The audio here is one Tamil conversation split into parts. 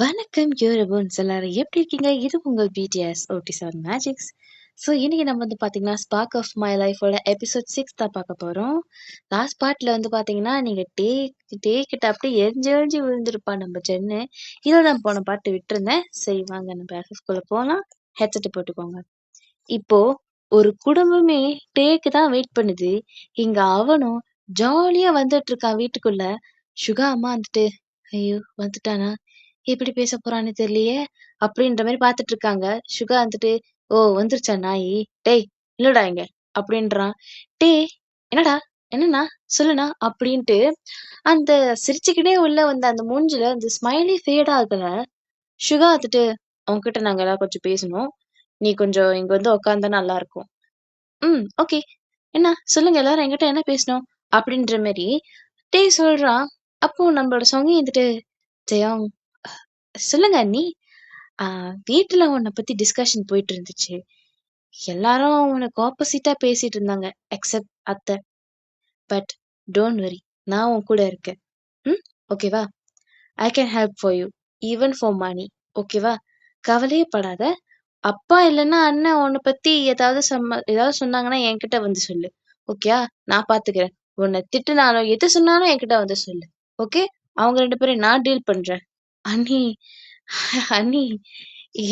வணக்கம் யூரபோன்ஸ் எல்லாரும் எப்படி இருக்கீங்க? இது உங்கள் பிடிஎஸ் OT7 மேஜிக்ஸ். ஸோ இன்னைக்கு நம்ம பார்த்தீங்கன்னா ஸ்பார்க் ஆஃப் மை லைஃபோட எபிசோட் 6 தான் பார்க்க போகிறோம். லாஸ்ட் பார்ட்டில் பார்த்தீங்கன்னா நீங்கள் டே கிட்ட அப்படியே எரிஞ்சு எரிஞ்சு விழுந்திருப்பா நம்ம சென்னு. இதோட நான் போன பாட்டு விட்டுருந்தேன். சரி வாங்க நம்ம எஃப்எஃப்குள்ளே போகலாம். ஹெட்செட் போட்டுக்கோங்க. இப்போ ஒரு குடும்பமே டேக்கு தான் வெயிட் பண்ணுது. இங்க அவனும் ஜாலியா வந்துட்டு இருக்கான் வீட்டுக்குள்ள. சுகா அம்மா ஐயோ வந்துட்டானா, எப்படி பேச போறான்னு தெரியலையே அப்படின்ற மாதிரி பாத்துட்டு இருக்காங்க. சுகா ஓ வந்துருச்சா நாயி, டேய் இல்லடா இங்க அப்படின்றான். டேய் என்னடா, என்னண்ணா சொல்லுண்ணா அப்படின்ட்டு அந்த சிரிச்சுக்கிட்டே உள்ள வந்த அந்த மூஞ்சில அந்த ஸ்மைலி ஃபேட் ஆகல. சுகா உன்கிட்ட நாங்க எல்லாம் கொஞ்சம் பேசணும், நீ கொஞ்சம் இங்க உட்காந்தா நல்லா இருக்கும். ஓகே, என்ன சொல்லுங்க, எல்லாரும் என்கிட்ட என்ன பேசணும் அப்படின்ற மாதிரி டேய் சொல்றான். அப்போ நம்மளோட சொங்கி ஜெயம் சொல்லுங்க அண்ணி, வீட்டுல உன்னை பத்தி டிஸ்கஷன் போயிட்டு இருந்துச்சு. எல்லாரும் உனக்கு ஆப்போசிட்டா பேசிட்டு இருந்தாங்க எக்ஸப்ட் அத்தை. பட் டோன்ட் வரி, நான் உன் கூட இருக்கேன். ஓகேவா? I can help for you, even for money. ஓகேவா? கவலையே படாத. அப்பா இல்லைன்னா அண்ணன் உன்னை பத்தி ஏதாவது சொன்னாங்கன்னா என்கிட்ட வந்து சொல்லு. ஓகேயா? நான் பாத்துக்கிறேன். உன்னை திட்டுனாலும் எது சொன்னாலும் என்கிட்ட வந்து சொல்லு. ஓகே? அவங்க 2 பேரும் நான் டீல் பண்றேன். அண்ணி, அண்ணி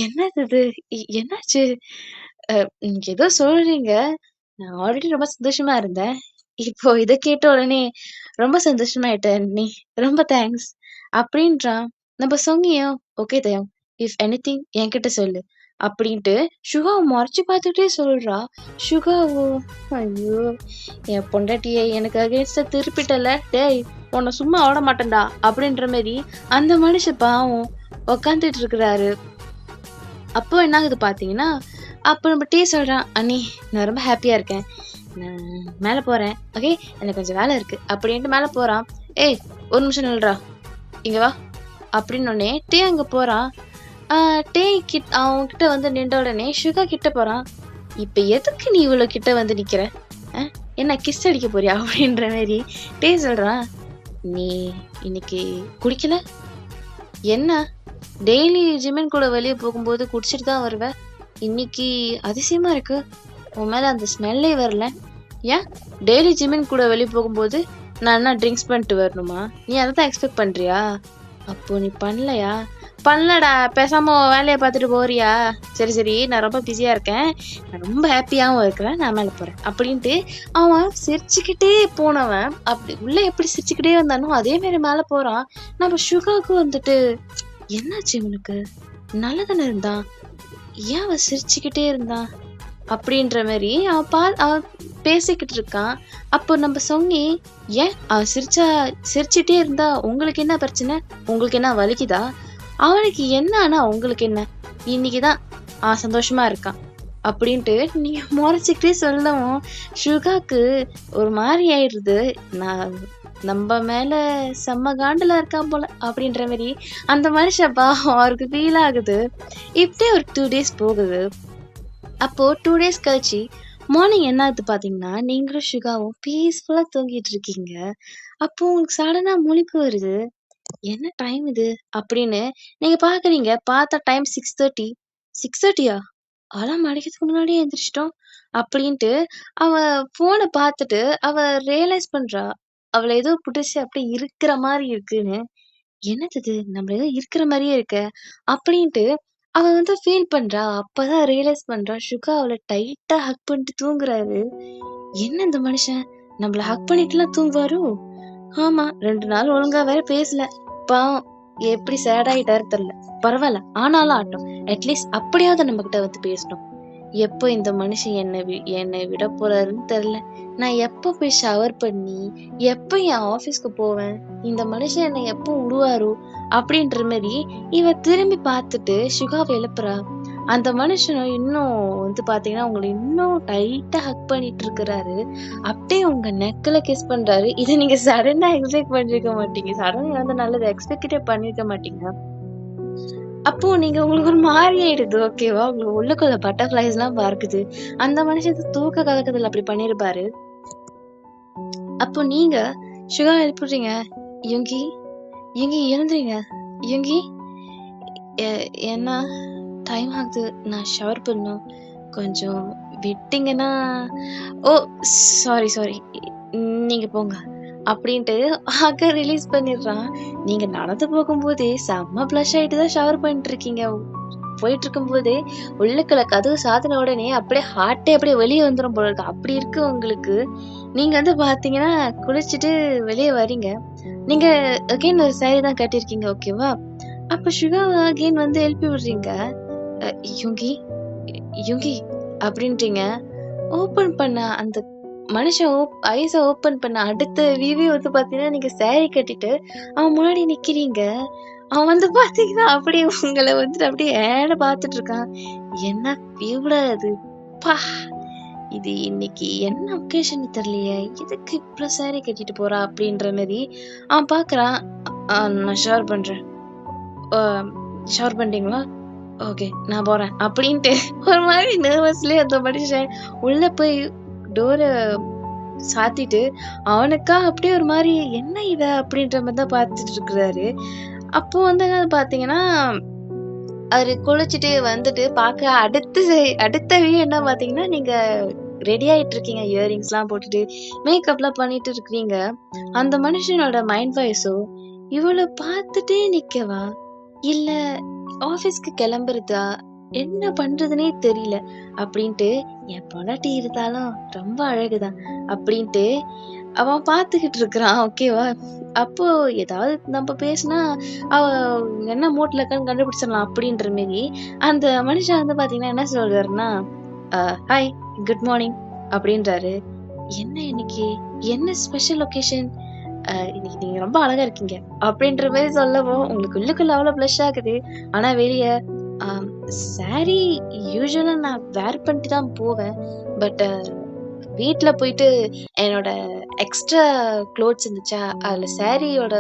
என்னது இது? என்னாச்சு? நீங்க ஏதோ சொல்றீங்க. நான் ஆல்ரெடி ரொம்ப சந்தோஷமா இருந்தேன். இப்போ இத கேட்ட உடனே ரொம்ப சந்தோஷமாயிட்டேன் அண்ணி. ரொம்ப தேங்க்ஸ் அப்படின்றான். நம்ம சொங்கியும் ஓகே தயம், இஃப் எனிதிங் என்கிட்ட சொல்லு அப்படின்ட்டு சுகாவை மறைச்சு பார்த்துட்டே சொல்றா. சுகாவோ ஐயோ என் பொண்டாட்டியை எனக்கு அகேன்ஸ்டா திருப்பிட்டல, டேய் உன்னை சும்மா ஓட மாட்டேன்டா அப்படின்ற மாதிரி அந்த மனுஷன் பாவம் உக்காந்துட்டு இருக்கிறாரு. அப்போ என்ன ஆகுது பாத்தீங்கன்னா, அப்போ நம்ம டீ சொல்றான், அண்ணி நான் ரொம்ப ஹாப்பியா இருக்கேன், நான் மேல போறேன். ஓகே, எனக்கு கொஞ்சம் வேலை இருக்கு அப்படின்ட்டு மேல போறான். ஏய் ஒரு நிமிஷம் நில்றா, இங்க வா அப்படின்னு உடனே டே அங்க போறான். டே அவன் கிட்ட நின்ற உடனே சுகா கிட்ட போறான். இப்ப எதுக்கு நீ இவ்வளவு கிட்ட வந்து நிக்கிற? என்ன கிஸ் அடிக்க போறியா அப்படின்ற மாதிரி டே சொல்றான். நீ இன்னைக்கு குடிக்கல? என்ன டெய்லி ஜிமின் கூட வெளியே போகும்போது குடிச்சிட்டு தான் வருவ, இன்னைக்கு அதிசயமா இருக்கு, உன் மேல அந்த ஸ்மெல்லே வரல. ஏன் டெய்லி ஜிமின் கூட வெளியே போகும்போது நான் என்ன ட்ரிங்க்ஸ் பண்ணிட்டு வரணுமா? நீ அதை தான் எக்ஸ்பெக்ட் பண்றியா? அப்போ நீ பண்ணலையா? பண்ணலடா, பேசாம வேலையை பார்த்துட்டு போறியா? சரி சரி, நான் ரொம்ப பிஸியா இருக்கேன், நான் ரொம்ப ஹாப்பியாவும் இருக்கிறேன், நான் மேல போறேன் அப்படின்ட்டு அவன் சிரிச்சுக்கிட்டே போனவன் அப்படி உள்ள எப்படி சிரிச்சுக்கிட்டே வந்தானோ அதே மாதிரி மேல போறான். நம்ம சுகாவுக்கு என்னாச்சு இவனுக்கு, நல்லதானே இருந்தான், ஏன் அவன் சிரிச்சுக்கிட்டே இருந்தான் அப்படின்ற மாதிரி அவன் பேசிக்கிட்டு இருக்கான். அப்போ நம்ம சொங்கி, ஏன் அவன் சிரிச்சுட்டே இருந்தா உங்களுக்கு என்ன பிரச்சனை, உங்களுக்கு என்ன வலிக்குதா, அவனுக்கு என்ன ஆனா உங்களுக்கு என்ன, இன்னைக்குதான் அவன் சந்தோஷமா இருக்கான் அப்படின்ட்டு நீங்க முறைச்சிக்கிட்டே சொல்லவும் சுகாக்கு ஒரு மாதிரி ஆயிடுது. நம்ம மேல செம்ம காண்டுல இருக்கான் போல அப்படின்ற மாதிரி அந்த மனுஷன் அவருக்கு ஃபீல் ஆகுது. இப்படியே ஒரு 2 days போகுது. அப்போ 2 days கழிச்சு மார்னிங் என்ன ஆகுது பாத்தீங்கன்னா, நீங்களும் சுகாவும் பீஸ்ஃபுல்லா தூங்கிட்டு இருக்கீங்க. அப்போ உங்களுக்கு சடனா முழிப்பு வருது. என்ன டைம் இது அப்படின்னு நீங்க பாக்குறீங்க. பார்த்தா டைம் 6:30. 6:30யா? அலாம் அடிக்கிறதுக்கு முன்னாடியே எந்திரிச்சிட்டோம் அப்படின்ட்டு அவ போனை பார்த்துட்டு அவ ரியலைஸ் பண்றா. அவளை ஏதோ புடிச்சு அப்படியே இருக்கிற மாதிரி இருக்குன்னு. என்னது இது, நம்ம ஏதோ இருக்கிற மாதிரியே இருக்க அப்படின்ட்டு அவ ஃபீல் பண்றா. அப்பதான் ரியலைஸ் பண்றா, சுகா அவளை டைட்டா ஹக் பண்ணிட்டு தூங்குறாரு. என்ன இந்த மனுஷன் நம்மள ஹக் பண்ணிட்டுலாம் தூங்குவாரோ? ஆமா, 2 நாள் ஒழுங்கா வேற பேசல. பாவம் எப்படி சேட் ஆயிட்டாரு தெரியல. பரவாயில்ல, ஆனாலும் ஆட்டம், அட்லீஸ்ட் அப்படியாவது நம்ம கிட்ட பேசணும். எப்போ இந்த மனுஷன் என்னை விட போறாருன்னு தெரியல. நான் எப்போ போய் ஷவர் பண்ணி எப்போ என் ஆபீஸ்க்கு போவேன், இந்த மனுஷன் என்னை எப்போ விடுவாரோ அப்படின்ற மாதிரி இவ திரும்பி பார்த்துட்டு சுகாவை எழுப்புறா. அந்த மனுஷனும் இன்னும் பாத்தீங்கன்னா உங்களை இன்னும் டைட்டா ஹக் பண்ணிட்டு இருக்கிறாரு. அப்படியே உங்க நெக்ல கிஸ் பண்றாரு. இதை நீங்க சடனா எக்ஸ்பெக்ட் பண்ணிருக்க மாட்டீங்க. சடனா நல்லது எக்ஸ்பெக்டே பண்ணிருக்க மாட்டீங்க. அப்போ நீங்க உங்களுக்கு ஒரு மாதிரி ஆயிடுது. ஓகேவா? உங்களுக்கு உள்ளுக்குள்ள பட்டர்ஃபிளைஸ் எல்லாம் பார்க்குது. அந்த மனுஷன் தூக்க கலக்கத்துல அப்படி பண்ணிருப்பாரு. அப்போ நீங்க சுகா எழுப்புறீங்க. யுங்கி யுங்கி எழுந்துறீங்க. யுங்கி ஏன்னா டைம் ஆகுது, நான் ஷவர் பண்ணணும், கொஞ்சம் விட்டீங்கன்னா. ஓ, சாரி சாரி, நீங்க போங்க அப்படின்ட்டு அங்க ரிலீஸ் பண்ணிடுறான். நீங்க நடந்து போகும்போதே செம்ம ப்ளஷ் ஆயிட்டு தான் ஷவர் பண்ணிட்டு இருக்கீங்க. போயிட்டு இருக்கும்போதே உள்ளுக்குள்ள கதவு சாத்தின உடனே அப்படியே ஹார்ட்டே அப்படியே வெளியே வந்துரும் போல இருக்கு. அப்படி இருக்கு உங்களுக்கு. நீங்க வந்து பாத்தீங்கன்னா குளிச்சுட்டு வெளியே வரீங்க. நீங்க அகைன் ஒரு saree தான் கட்டியிருக்கீங்க, ஓகேவா? அப்ப சுகாவ அகைன் வந்து எழுப்பி விடுறீங்க. அ யுங்கி, யுங்கி அப்படின்றீங்க. ஓப்பன் பண்ண அந்த மனுஷன் ஐஸ ஓப்பன் பண்ண அடுத்த வியூவே வந்து பாத்தீங்கன்னா, நீங்க saree கட்டிட்டு அவன் முன்னாடி நிக்கிறீங்க. அவன் வந்து பாத்தீங்கன்னா, அப்படியே உங்கள வந்துட்டு அப்படியே ஏன்னு பாத்துட்டு இருக்கான். என்ன வியூடா இது! ப்பா! இது இன்னைக்கு என்ன ஒகேஷன்னு தெரியலையே! எதுக்கு இவ்ளோ saree கட்டிட்டு போறா? அப்படின்ற மாரி அவன் பாக்குறான். நான் ஷவர் பண்றேன். அ ஷவர் பண்ணிட்டீங்களா? ஓகே. நான் போறேன். அப்படின்ட்டு ஒரு மாரி நர்வஸ்லயே அந்த மனுஷன் உள்ள போய் டோர சாத்திட்டு, அவனுக்கா அப்படியே ஒரு மாரி என்ன இவ? அப்படின்ற மாரி தான் பார்த்துட்டு இருக்கிறாரு. அப்போ வந்து பாத்தீங்கன்னா, அவரு குளிச்சுட்டு வந்துட்டு பாக்க அடுத்த வியூ என்ன பாத்தீங்கன்னா, நீங்க ரெடி ஆயிட்டு இருக்கீங்க. இயரிங்ஸ்லாம் போட்டுட்டு, மேக்கப்லாம் பண்ணிட்டு இருக்கிறீங்க. அந்த மனுஷனோட மைண்ட் வாய்ஸோ, இவள பார்த்துட்டே நிக்கவா? இல்ல ஆஃபீஸ்க்கு கிளம்புறதா? என்ன பண்றதுன்னே தெரியல. அப்படின்ட்டு, என் பொண்டாட்டி இருந்தாலும் ரொம்ப அழகுதான். அப்படின்ட்டு அவன் பார்த்துக்கிட்டு இருக்கிறான். ஓகேவா? அப்போ ஏதாவது நம்ம பேசினா, அவ என்ன மூட்ல இருக்கான்னு கண்டுபிடிச்சிடலாம் அப்படின்ற மாரி, அந்த மனுஷன் வந்து பார்த்தீங்கன்னா என்ன சொல்றாருன்னா, ஹாய், குட் மார்னிங் அப்படின்றாரு. என்ன இன்னைக்கு? என்ன ஸ்பெஷல் ஒகேஷன்? இன்னைக்கு நீங்க ரொம்ப அழகா இருக்கீங்க. அப்படின்ற மாரி சொல்லவும், உங்களுக்கு உள்ளுக்குள்ள அவ்வளோ ப்ளஷ் ஆகுது. ஆனா வெளிய ஆம், சாரி யூசுவலா நான் வேர் பண்ணிட்டு தான் போவேன். பட் வீட்ல போயிட்டு என்னோட எக்ஸ்ட்ரா க்ளோத்ஸ் இருந்துச்சா, அதுல சாரியோட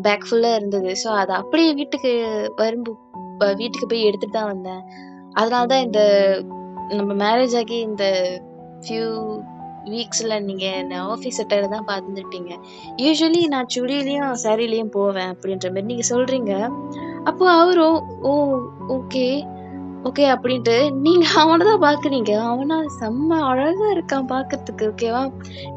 பேக் ஃபுல்லா இருந்தது. ஸோ அத அப்படியே வீட்டுக்கு போய் எடுத்துட்டு தான் வந்தேன். அதனால தான் நம்ம மேரேஜ் ஆகி இந்த ஃபியூ வீக்ஸ்ல நீங்க என்ன ஆஃபீஸ் அட்டையர்ல தான் பார்த்துருப்பீங்க. யூசுவலி நான் சுடிலயும், சாரிலயும் போவேன் அப்படின்ற மாரி நீங்க சொல்றீங்க. அப்போ அவரும், ஓ! ஓகே. ஓகே அப்படின்ட்டு நீங்க அவன தான் பார்க்குறீங்க. அவனா செம்ம அழகா இருக்கான் பார்க்கறதுக்கு, ஓகேவா?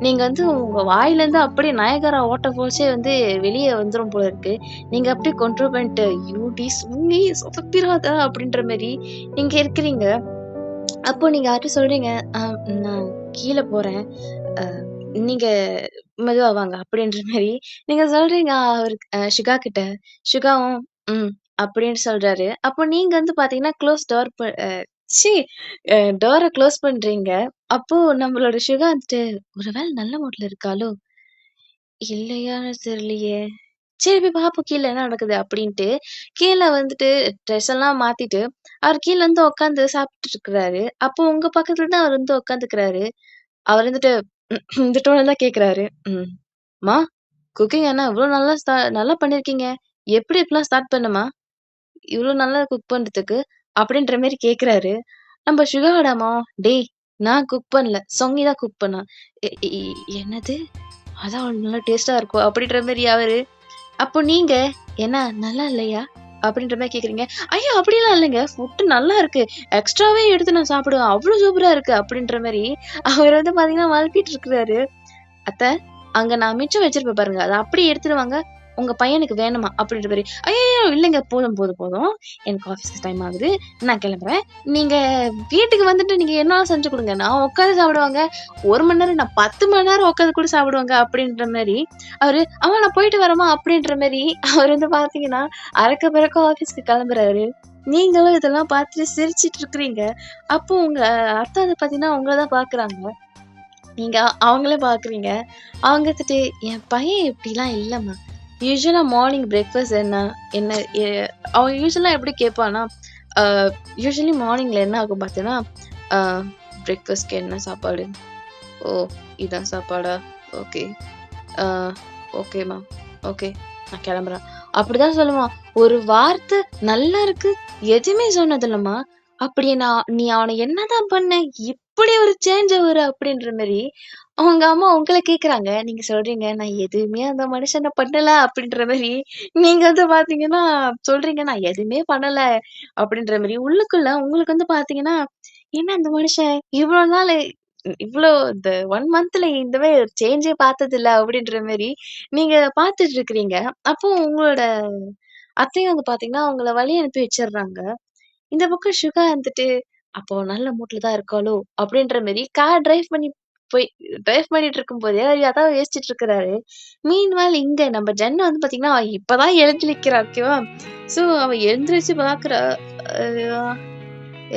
நீங்க வந்து உங்க வாயிலேருந்து அப்படியே நயகரா வாட்டர் ஃபால்ஸே வந்து வெளிய வந்துரும் போல இருக்கு. நீங்க அப்படியே கண்ட்ரோல் பண்ணிட்டு, "யூ சும்மி சொதப்பிராத" அப்படின்ற மாரி நீங்க இருக்கிறீங்க. அப்போ நீங்க யார்ட்ட சொல்றீங்க, நான் கீழ போறேன். அ நீங்க மெதுவா வாங்க" அப்படின்ற மாரி நீங்க சொல்றீங்க அவருக்கு ஷிகா கிட்ட. ஷிகாவும், ம் அப்படின்னு சொல்றாரு. அப்போ நீங்க வந்து பார்த்தீங்கன்னா, க்ளோஸ் டோர் ப அ ச்சீ டோர க்ளோஸ் பண்றீங்க. அப்போ நம்மளோட ஷிகா வந்துட்டு, "ஒரு வேள நல்ல மூட்ல இருக்காளோ? இல்லையான்னு தெரியலையே. சரி போய் பார்ப்போம் கீழ என்ன நடக்குது" அப்படின்ட்டு கீழ வந்துட்டு ட்ரெஸ் எல்லாம் மாத்திட்டு, அவர் கீழ வந்து உட்காந்து சாப்பிட்டுட்டு இருக்கிறாரு. அப்போ உங்க பக்கத்துல தான் அவர் வந்து உட்காந்துக்கிறாரு. அவர் வந்துட்டு இந்த டோன்ல தான் கேட்கிறாரு. "அம்மா, குக்கிங் என்ன இவ்ளோ நல்லா பண்ணியிருக்கீங்க. எப்படி இப்படிலாம் ஸ்டார்ட் பண்ணேம்மா? இவ்ளோ நல்லா குக் பண்றதுக்கு?" அப்படின்ற மாரி கேட்கிறாரு. நம்ம சுகாவோட அம்மாவும், "டேய், நான் குக் பண்ணல. சொங்கி தான் குக் பண்ணா." எ எ என்னது? அதான் அவளுக்கு நல்லா டேஸ்ட்டா இருக்கும் அப்படின்ற மாரி அவரு. அப்போ நீங்க, "என்ன நல்லா இல்லையா?" அப்படின்ற மாரி கேட்கிறீங்க. "ஐயோ! அப்படிலாம் இல்லைங்க. ஃபுட் நல்லா இருக்கு. எக்ஸ்ட்ராவே எடுத்து நான் சாப்பிடுவேன். அவ்ளோ சூப்பரா இருக்கு." அப்படின்ற மாரி அவர் வந்து பார்த்தீங்கன்னா வழட்டிட்டு இருக்கிறாரு. "அத்த, அங்க நான் மிச்சம் வச்சிருப்பேன் பாருங்க. அத அப்படியே எடுத்துட்டு வாங்க. உங்க பையனுக்கு வேணுமா?" அப்படின்ற மாரி. "ஐயய்யோ! இல்லைங்க. போதும், போதும், போதும். எனக்கு ஆஃபீஸ்க்கு டைம் ஆகுது. நான் கிளம்புறேன். நீங்க வீட்டுக்கு வந்துட்டு நீங்க என்னாலும் செஞ்சு குடுங்க. நான் உட்காந்து சாப்பிடுவேங்க. 1 மணி நேரம், நான் 10 மணி நேரம் உட்காந்து கூட சாப்பிடுவேங்க." அப்படின்ற மாரி அவரு, "அம்மா நான் போயிட்டு வரேம்மா" அப்படின்ற மாரி அவர் வந்து பார்த்தீங்கன்னா, அரக்க பறக்க ஆஃபீஸ்க்கு கிளம்புறாரு. நீங்களும் இதெல்லாம் பார்த்துட்டு சிரிச்சுட்டு இருக்கிறீங்க. அப்போ உங்க அத்தை வந்து பார்த்தீங்கன்னா, உங்கள தான் பார்க்குறாங்க. நீங்க அவங்கள பார்க்குறீங்க. அவங்க வந்துட்டு, "என் பையன் இப்படிலாம் இல்லம்மா. யூசுவலா மார்னிங் பிரேக்ஃபாஸ்ட் என்ன? என்ன எ" அவன் யூசுவலா எப்படி கேட்பான்னா, அ யூசுவலி மார்னிங்ல என்ன ஆகும் பார்த்தீங்கன்னா, அ "பிரேக்ஃபாஸ்ட்க்கு என்ன சாப்பாடு? ஓ! இதான் சாப்பாடா? ஓகே. அ ஓகேம்மா. ஓகே. நான் கிளம்புறேன்." அப்படிதான் சொல்லுவான். ஒரு வார்த்தை "நல்லா இருக்கு" எதுவுமே சொன்னதில்லம்மா. அப்படி நீ அவன என்னதான் பண்ண? இப்படி ஒரு சேஞ்ச் அவரு அப்படின்ற மாரி உங்க அம்மா உங்கள கேட்குறாங்க. நீங்க சொல்றீங்க, "நான் எதுவுமே அந்த மனுஷன பண்ணல" அப்படின்ற மாரி. நீங்க வந்து பார்த்தீங்கன்னா, சொல்றீங்க, "நான் எதுவுமே பண்ணல" அப்படின்ற மாரி. உள்ளுக்குள்ள உங்களுக்கு வந்து பார்த்தீங்கன்னா, "என்ன அந்த மனுஷன் இவ்வளோ நாளு இவ்வளோ இந்த 1 மந்த்ல இந்த மாரி ஒரு சேஞ்சே பார்த்ததில்ல" அப்படின்ற மாரி நீங்க பார்த்துட்டு இருக்கிறீங்க. அப்போ உங்களோட அத்தையும் வந்து பார்த்தீங்கன்னா, உங்கள வழி அனுப்பி வச்சுர்றாங்க. இந்த பக்கம் சுகா வந்துட்டு, அப்போ நல்ல மூட்ல தான் இருக்காளோ! அப்டின்ற மாரி கார் போய் டிரைவ் பண்ணிட்டு இருக்கும்போதே அவரு அதான் யோசிச்சுட்டு இருக்கிறாரு. மீன்வால் இங்க நம்ம ஜென் வந்து பார்த்தீங்கன்னா, அவ இப்ப தான் எழுந்து நிக்கிறா. ஓகேவா? ஸோ அவ எழுந்திரிச்சு பார்க்குறா. ஐயோ!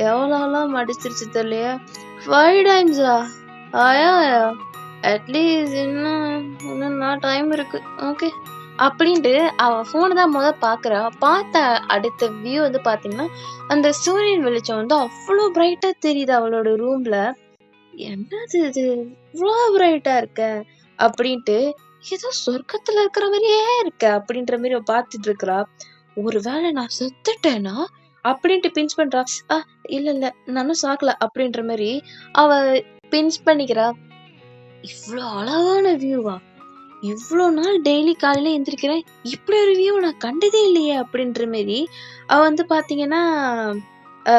எவ்வளோலாம் மடிச்சிருச்சு தெர்லையே! 5 டைம்ஸா? ஆயா அட்லீஸ்ட் இன்னும் டைம் இருக்கு. ஓகே. அப்டின்ட்டு அவ ஃபோன தான் பார்க்குறா. பார்த்த அடுத்த வியூ வந்து பார்த்தீங்கன்னா, அந்த சூரியன் வெளிச்சம் வந்து அவ்ளோ பிரைட்டா தெரியுது அவளோட ரூம்ல. "என்னது இது? இவ்ளோ பிரைட்டா இருக்க?" அப்டின்ட்டு, "ஏதோ சொர்க்கத்துல இருக்கிற மாரியே இருக்க" அப்டின்ற மாரி அவ பார்த்துட்டு இருக்கிறா. "ஒரு வேள நான் செத்துட்டேனா?" அப்டின்ட்டு பிஞ்ச் பண்றா. "அ இல்ல, இல்ல நான் இன்னும் சாகல" அப்டின்ற மாரி அவ பிஞ்ச் பண்ணிக்கிறா. "இவ்ளோ அழகான வியூவா? இவ்ளோ நாள் டெய்லி காலையில எந்திரிக்கிறேன். இப்படி ஒரு வியூ நான் கண்டதே இல்லையே!" அப்படின்ற மாரி, அவ வந்து பாத்தீங்கன்னா, அ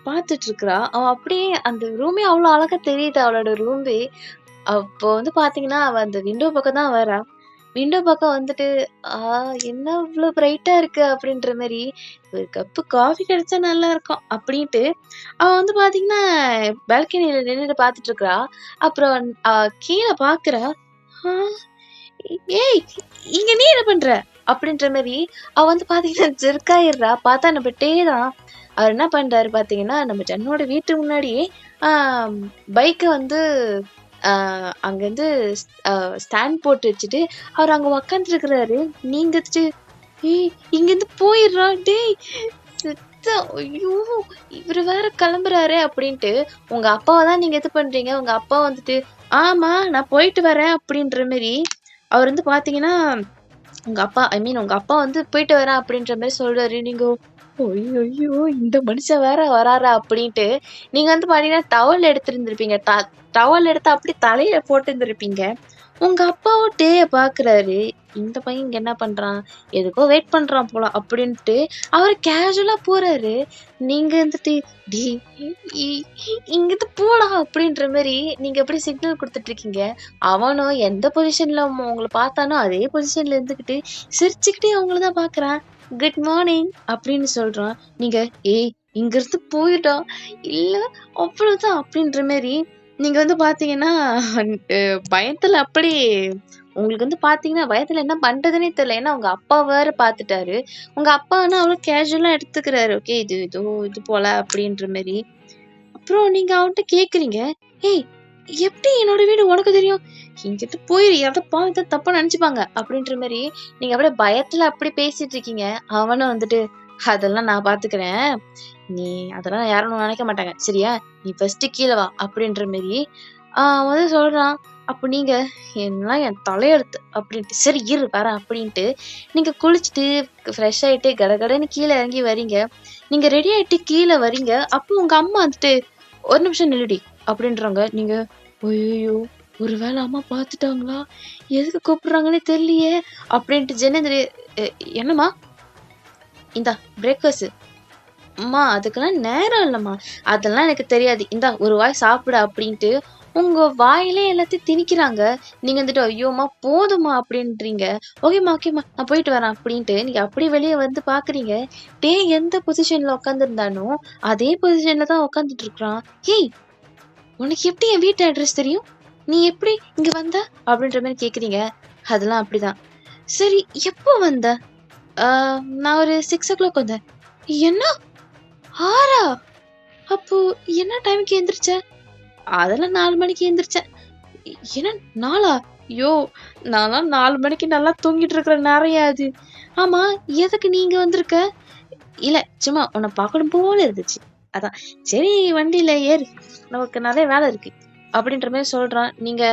பாத்துட்டு இருக்கிறா. அவ அப்படியே அந்த ரூமே அவ்ளோ அழகா தெரியுது அவளோட ரூமே. அப்போ வந்து பாத்தீங்கன்னா, அவ அந்த விண்டோ பக்கம் தான் வரா. விண்டோ பக்கம் வந்துட்டு, "ஆ என்ன இவ்ளோ பிரைட்டா இருக்கு" அப்படின்ற மாரி, "ஒரு கப்பு காஃபி கிடைச்சா நல்லா இருக்கும்" அப்படின்ட்டு, அவ வந்து பாத்தீங்கன்னா, பால்கனில நின்னுட்டு பாத்துட்டு இருக்கிறா. அப்புறம் கீழ பாக்குறா. ஆ "ஏய்! இங்க நீ என்ன பண்ற?" அப்படின்ற மாரி அவ வந்து பாத்தீங்கன்னா ஜெர்க் ஆயிடுறா. பாத்தா நம்ம டே தான். அவரு என்ன பண்றாரு பாத்தீங்கன்னா, நம்ம ஜன்னோட வீட்டு முன்னாடியே ஆ பைக்க வந்து ஆ அங்கருந்து அ ஸ்டாண்ட் போட்டு வச்சுட்டு, அவரு அங்க உக்காந்துருக்கிறாரு. நீங்க வந்துட்டு, "ஏய்! இங்கருந்து போயிர்றா டேய்! செத்தேன். ஐயோ! இவரு வேற கிளம்புறாரே!" அப்படின்ட்டு, உங்க அப்பாவ தான் நீங்க இது பண்றீங்க. உங்க அப்பா வந்துட்டு, "ஆமா, நான் போயிட்டு வரேன்" அப்படின்ற மாரி அவரு வந்து பாத்தீங்கன்னா, உங்க அப்பா ஐ மீன் உங்க அப்பா வந்து போயிட்டு வரேன் அப்படின்ற மாரி சொல்றாரு. நீங்க "ஐயய்யோ! இந்த மனுஷன் வேற வராரா?" அப்படின்ட்டு, நீங்க வந்து பாத்தீங்கன்னா, டவல் எடுத்திருந்திருப்பீங்க. டவல் எடுத்து அப்படியே தலையில போட்டிருந்திருப்பீங்க. உங்க அப்பாவும் டேய பாக்குறாரு. இந்த பையன் இங்க என்ன பண்றான்? எதுக்கோ வெயிட் பண்றான் போல அப்படின்ட்டு, அவரு கேஷுவலா போறாரு. நீங்க வந்துட்டு, "டேய் இ இங்கிருந்து போடா" அப்படின்ற மாரி நீங்க அப்படியே சிக்னல் குடுத்துட்டு இருக்கீங்க. அவனும் எந்த பொசிஷன்ல உங்கள பார்த்தானோ, அதே பொசிஷன்ல இருந்துகிட்டு, சிரிச்சுக்கிட்டே உங்கள தான் பார்க்குறான். "குட் மார்னிங்" அப்படின்னு சொல்றான். நீங்க, "ஏய் இங்கிருந்து போயிடா, இல்ல அவ்வளோதான்" அப்படின்ற மாரி நீங்க வந்து பார்த்தீங்கன்னா, பயத்துல அப்படி உங்களுக்கு வந்து பார்த்தீங்கன்னா, பயத்துல என்ன பண்றதுன்னே தெரியல. ஏன்னா உங்க அப்பா வேற பார்த்துட்டாரு. உங்க அப்பா ஆனா அவ்வளோ கேஷுவலா எடுத்துக்கிறாரு. ஓகே இது ஏதோ இது போல அப்படின்ற மாரி. அப்புறம் நீங்க அவன்ட்ட கேட்குறீங்க, "ஏய்! எப்படி என்னோட வீடு உனக்கு தெரியும்? இங்கிட்டு போயிரு யாராவது பாத்தா தப்பா நெனச்சுப்பாங்க." அப்படின்ற மாரி நீங்க அப்படியே பயத்துல அப்படி பேசிட்டு இருக்கீங்க. அவனும் வந்துட்டு, "அதெல்லாம் நான் பாத்துக்கிறேன். நீ அதெல்லாம் யாரும் ஒண்ணும் நெனைக்க மாட்டாங்க. சரியா? நீ ஃபர்ஸ்ட்டு கீழ வா." அப்படின்ற மாரி வந்து சொல்றான். அப்ப நீங்க, "எல்லாம் என் தலையெழுத்து" அப்படின்ட்டு, "சரி இரு வரேன்" அப்படின்ட்டு நீங்க குளிச்சுட்டு, ஃப்ரெஷ் ஆயிட்டு கடகடன்னு கீழ இறங்கி வரீங்க. நீங்க ரெடி ஆயிட்டு கீழ வரீங்க. அப்போ உங்க அம்மா வந்துட்டு, "ஒரு நிமிஷம் நில்லுடி" அப்படின்றாங்க. நீங்க, "அய்யய்யோ! ஒரு வேள அம்மா பார்த்துட்டாங்களா? எதுக்கு கூப்பிடுறாங்கன்னே தெரியலையே!" அப்படின்ட்டு ஜன்னல் "எ என்னம்மா? இந்தா பிரேக்ஃபாஸ்ட்." "அம்மா அதுக்கெல்லாம் நேரம் இல்லம்மா. அதெல்லாம் எனக்கு தெரியாது. இந்தா ஒரு வாய் சாப்பிடு" அப்படின்ட்டு உங்க வாயிலே எல்லாத்தையும் திணிக்கிறாங்க. நீங்க வந்துட்டு, "ஐயோம்மா போதும்மா" அப்படின்றீங்க. "ஓகேம்மா, ஓகேம்மா நான் போயிட்டு வரேன்" அப்படின்ட்டு நீங்க அப்படியே வெளிய வந்து பார்க்குறீங்க. எந்த பொசிஷன்ல உட்கார்ந்திருந்தானோ, அதே பொசிஷன்ல தான் உட்கார்ந்துட்டு இருக்கிறான். "ஏய்! உனக்கு எப்படி என் வீட்டு அட்ரஸ் தெரியும்? நீ எப்படி இங்க வந்த?" அப்படின்ற மாரி கேட்குறீங்க. "அதெல்லாம் அப்படிதான்." "சரி எப்போ வந்த?" "ஆ நான் ஒரு 6:00 வந்தேன்." "என்ன 6:00 அப்போ என்ன டைம்க்கு எந்திரிச்ச?" "அதெல்லாம் 4 மணிக்கு எந்திரிச்சேன்." என்ன 4:00 ஐயோ! நான்லாம் 4 மணிக்கு நல்லா தூங்கிட்டு இருக்கிற நேரம்யா அது. ஆமா, எதுக்கு நீ இங்க வந்திருக்க? இல்ல, சும்மா உன்ன பார்க்கணும் போல இருந்துச்சு. அதான். சரி வண்டியில ஏறு. நமக்கு நெறைய வேலை இருக்கு. அப்படின்ற மாரி சொல்றான். நீங்க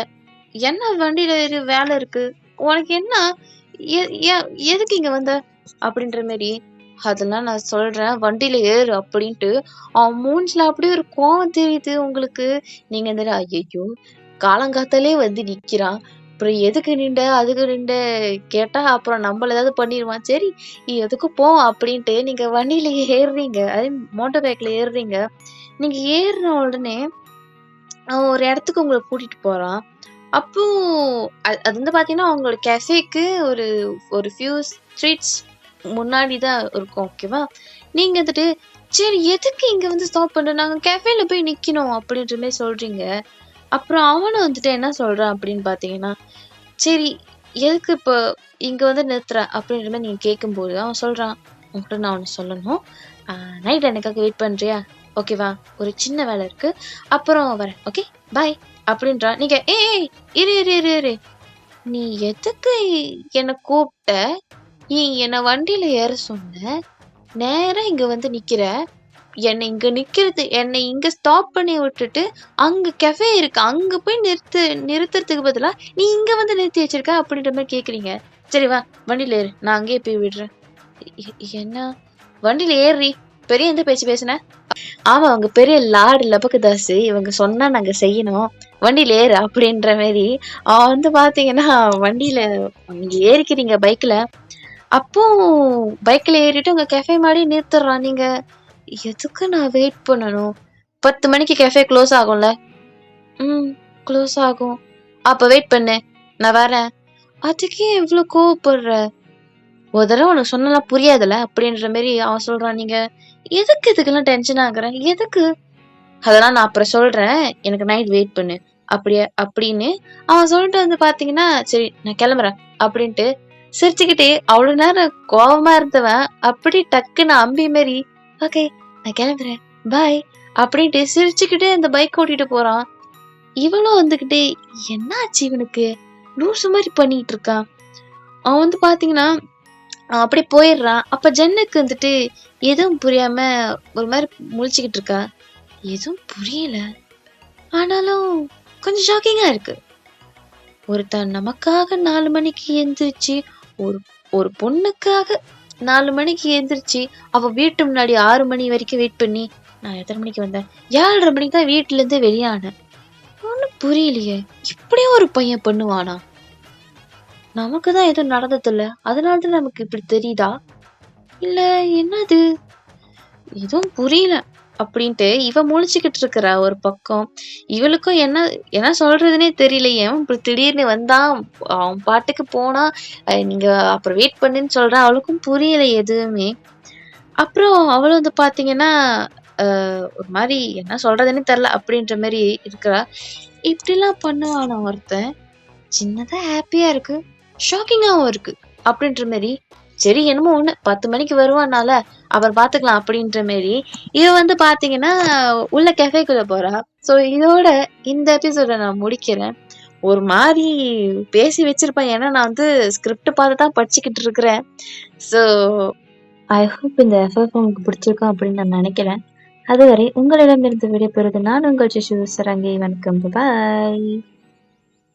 என்ன வண்டியில ஏறு வேலை இருக்கு. உனக்கு என்ன? எ எ எதுக்கு இங்க வந்த? அப்படின்ற மாரி. அதெல்லாம் நான் சொல்றேன். வண்டியில ஏறு அப்படின்ட்டு அவன் மூஞ்சில அப்படியே ஒரு கோவம் தெரியுது உங்களுக்கு. நீங்க இந்த ஐயய்யோ! காலங்காத்தாலே வந்து நிக்கிறான். அப்புறம் எதுக்கு நின்ற அதுக்கு நின்ற கேட்டா அப்புறம் நம்மள ஏதாவது பண்ணிடுவான். சரி நீ எதுக்கும் போ அப்படின்ட்டு நீங்க வண்டியில ஏறுறீங்க. அதே மோட்டார் பைக்ல ஏறுறீங்க. நீங்க ஏறின உடனே அவன் ஒரு இடத்துக்கு உங்கள கூட்டிட்டு போறான். அப்போ அது வந்து பாத்தீங்கன்னா அவங்களோட கெஃபேக்கு ஒரு ஒரு ஃபியூ ஸ்ட்ரீட்ஸ் முன்னாடி தான் இருக்கும். ஓகேவா? நீங்க வந்துட்டு சரி எதுக்கு இங்க வந்து ஸ்டாப் பண்ற? நாங்க கெஃபேல போய் நிக்கணும் அப்படின்ற மாரி சொல்றீங்க. அப்புறம் அவனும் வந்துட்டு என்ன சொல்றான் அப்படின்னு பாத்தீங்கன்னா, சரி எதுக்கு இப்போ இங்க வந்து நிறுத்துற? அப்படின்ற மாரி நீங்க கேட்கும்போது அவன் சொல்றான், உன்கிட்ட நான் ஒண்ணு சொல்லணும். நைட் எனக்காக வெயிட் பண்றியா? ஓகேவா? ஒரு சின்ன வேலை இருக்கு. அப்புறம் வரேன். ஓகே பாய் அப்படின்றான். நீங்க ஏய் ஏய் இரு இரு இரு இரு. நீ எதுக்கு என்ன கூப்பிட்ட? நீ என்ன வண்டியில ஏற சொன்ன. நேரா இங்க வந்து நிக்கிற. என்னை இங்க ஸ்டாப் பண்ணி விட்டுட்டு அங்க கெஃபே இருக்கு. அங்க போய் நிறுத்துறதுக்கு பதிலா நீ இங்க வந்து நிறுத்தி வச்சிருக்க அப்படின்ற மாரி கேக்குறீங்க. சரி வா வண்டியில ஏறு. நான் அங்கேயே போய் விடுறேன். என்ன? வண்டியில ஏறுறி. பெரிய எந்த பேச்சு பேசுன? ஆமா அவங்க பெரிய லார்டு லபக்குதாசு. இவங்க சொன்னா நாங்க செய்யணும். வண்டியில ஏறு அப்படின்ற மாரி அவன் வந்து பாத்தீங்கன்னா வண்டியில நீங்க ஏறிக்கிறீங்க பைக்ல. அப்போ பைக்ல ஏறிட்டு உங்க கெஃபே மாடி நிறுத்துறான். நீங்க எதுக்கு நான் வெயிட் பண்ணணும்? 10 மணிக்கு கெஃபே க்ளோஸ் ஆகும்ல? ம். க்ளோஸ் ஆகும். அப்ப வெயிட் பண்ணு. நான் வரேன். அதுக்கு ஏன் இவ்ளோ கோவப்படுற? ஒரு தடவ உனக்கு சொன்னாலாம் புரியாதுல்ல? அப்படின்ற மாரி அவன் சொல்றான். நீங்க எதுக்கு இதுக்கெல்லாம் டென்ஷன் ஆகுற? எதுக்கு? அதெல்லாம் நான் அப்புறம் சொல்றேன். எனக்கு நைட் வெயிட் பண்ணு. அப்படியே அப்படின்னு அவன் சொல்லிட்டு வந்து பாத்தீங்கன்னா, சரி நான் கிளம்புறேன் அப்படின்ட்டு சிரிச்சுக்கிட்டே அவ்வளவு நேரம் கோவமா இருந்தவன் அப்படி டக்குன்னு அம்பி மாரி ஓகே நான் கிளம்புறேன் பாய் அப்படின்ட்டு சிரிச்சுக்கிட்டே அந்த பைக் ஓட்டிட்டு போறான். இவளும் வந்துகிட்டு என்னாச்சு இவனுக்கு லூசு மாதிரி பண்ணிட்டு இருக்கான். அவன் வந்து பாத்தீங்கன்னா அவன் அப்படியே போயிடுறான். அப்ப ஜென்னுக்கு வந்துட்டு எதுவும் புரியாம ஒரு மாதிரி முழிச்சுக்கிட்டு இருக்கா. எதுவும் புரியல. ஆனாலும் கொஞ்சம் ஷாக்கிங்கா இருக்கு. ஒருத்தன் நமக்காக 4 மணிக்கு எந்திரிச்சு ஒரு ஒரு பொண்ணுக்காக 4 மணிக்கு எந்திரிச்சு அவ வீட்டு முன்னாடி 6 மணி வரைக்கும் வெயிட் பண்ணி நான் எத்தனை மணிக்கு வந்தேன்? 7:30 மணிக்கு தான் வீட்டுல இருந்து வெளியானேன். ஒண்ணும் புரியலையே. இப்படியும் ஒரு பையன் பண்ணுவானா? நமக்குதான் எதுவும் நடந்தது இல்ல. அதனாலதான் நமக்கு இப்படி தெரியுதா? இல்ல என்னது? எதுவும் புரியல அப்படின்ட்டு இவ முழிச்சுக்கிட்டு இருக்கிறா ஒரு பக்கம். இவளுக்கும் என்ன என்ன சொல்றதுன்னே தெரியலையே. இப்படி திடீர்னு வந்தான். அவன் பாட்டுக்கு போனா. நீங்க அப்புறம் வெயிட் பண்ணுன்னு சொல்றான். அவளுக்கும் புரியல எதுவுமே. அப்புறம் அவளும் வந்து பாத்தீங்கன்னா ஒரு மாதிரி என்ன சொல்றதுன்னு தெரியல அப்படின்ற மாதிரி இருக்கிறா. இப்படிலாம் பண்ணுவானா ஒருத்தன்? சின்னதா ஹாப்பியா இருக்கு. ஷாக்கிங்காவும் இருக்கு. அப்படின்ற மாதிரி சரி என்னமோ ஒண்ணு 10 மணிக்கு வருவானால அவர் பாத்துக்கலாம் அப்படின்ற மாதிரி இவ வந்து பாத்தீங்கன்னா உள்ள கெஃபேக்குள்ள போறா. சோ இதோட இந்த எபிசோட நான் முடிக்கிறேன். ஒரு மாதிரி பேசி வச்சிருப்பேன். ஏன்னா நான் வந்து ஸ்கிரிப்ட் பார்த்து தான் படிச்சுக்கிட்டு இருக்கிறேன். சோ ஐ ஹோப் இந்த எஃப்எஃப் உங்களுக்கு பிடிச்சிருக்கும் அப்படின்னு நான் நினைக்கிறேன். அதுவரை உங்களிடமிருந்து விடைபெறுவது நான் உங்கள் சிசு சரங்கை. வணக்கம். பாய்.